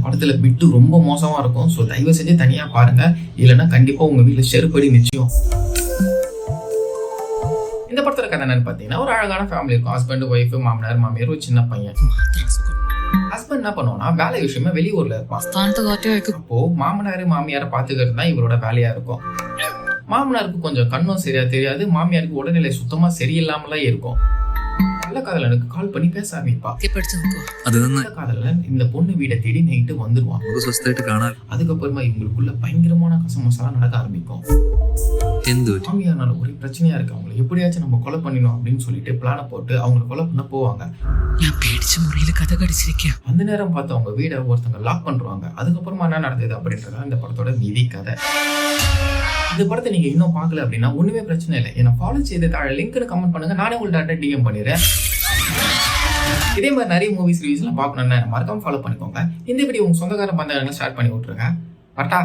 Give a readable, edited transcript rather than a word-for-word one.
படத்துல பிட்டு ரொம்ப மோசமா இருக்கும். ஸோ தயவு செஞ்சு தனியா பாருங்க, இல்லைன்னா கண்டிப்பா உங்க வீட்டுல செருப்படி நிச்சயம். இந்த படத்துல கதை என்னன்னு பாத்தீங்கன்னா, ஒரு அழகான ஃபேமிலி இருக்கும். ஹஸ்பண்ட், ஒய்ஃப், மாமனார், மாமியார், ஒரு சின்ன பையன். ஹஸ்பண்ட் என்ன பண்ணுவானா, வேலை விஷயமா வெளியூர்ல இருப்பான். அப்போ மாமனார் மாமியாரை பாத்துக்கிறது தான் இவரோட வேலையா இருக்கும். மாமனாருக்கு கொஞ்சம் கண்ணும் சரியா தெரியாது, மாமியாருக்கு உடல்நிலை சுத்தமா சரியில்லாமலாம் இருக்கும். நல்ல காதலனுக்கு கால் பண்ணி பேச ஆரம்பிப்பா. காதலன் இந்த பொண்ணு வீடை தேடி நைட்டு வந்துருவான். அதுக்கப்புறமா இவங்களுக்குள்ள பயங்கரமான கசமசாலாம் நடக்க ஆரம்பிக்கும். மாமியார்னால ஒரே பிரச்சனையா இருக்கு, அவங்களை எப்படியாச்சும் நம்ம கொலை பண்ணிடணும் அப்படின்னு சொல்லிட்டு பிளான போட்டு அவங்களை கொலை பண்ண போவாங்க. அந்த நேரம் பார்த்து அவங்க வீடை ஒருத்தங்க லாக் பண்றாங்க. அதுக்கப்புறமா என்ன நடந்தது அப்படின்றத இந்த படத்தோட மீதி கதை. இந்த படத்தை நீங்க இன்னும் பார்க்கல அப்படின்னா ஒண்ணுமே பிரச்சனை இல்லை, என்ன ஃபாலோ செய்து தாழ லிங்க்னு கமெண்ட் பண்ணுங்க, நானே உங்கள்ட்ட டிஎம் பண்ணிடுறேன். இதே மாதிரி நிறைய மூவிஸ் ரிவ்யூஸ் எல்லாம் பார்க்கணும்னா மறக்காம ஃபாலோ பண்ணிக்கோங்க. இந்த வீடியோ உங்க சொந்தக்கார பந்தங்களை ஸ்டார்ட் பண்ணி விட்டுருங்க. வரட்டா.